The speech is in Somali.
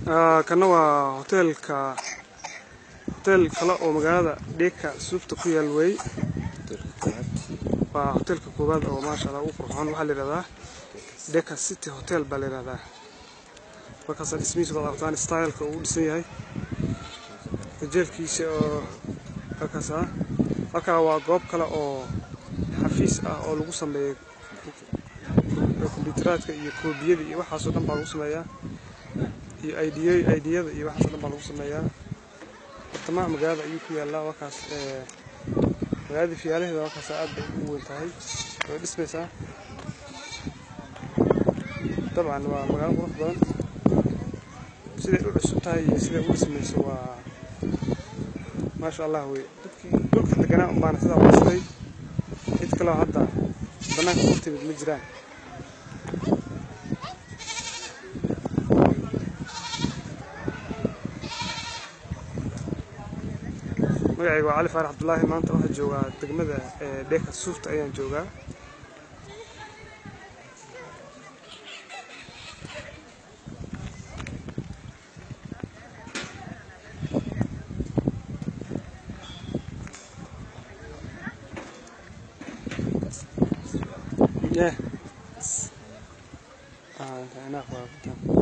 kana waa hotelka kale oo magaalada Dheka Suufta ku yaal way waa hotelka koobaad oo ma sha Allah u qurxoon waxa la yiraahdaa Dheka City Hotel baa la yiraahdaa markaas ismiisu wada artaan style-ka uu dhisan yahay jeelkiisa oo halka waa goob kale oo xafiis ah oo lagu sameeyo kombiyuutarka iyo koobiyada iyo waxaas oo dhan baa lagu sameeyaa iyo ideyada iyo waxaas oo dhan baa lagu sameeyaa tamaam magaalada ayuu ku yaalaa wakaas magaalada fiyaalaheeda wakaas aad bay u weyn tahay way dhismaysaa طبعا waa magaalo qurux badan sida u cusub tahay iyo sida u dhismayso waa ما شاء الله وي دولك دغنا بان سدا واسطay cid kale hadda banaanka ku timid ma jiraan magacaygu waa Ali Faarax Abdullaahi maanta waxa joogaa degmada Dheka Suufta ayaan joogaa Yeah. أنا أخوة.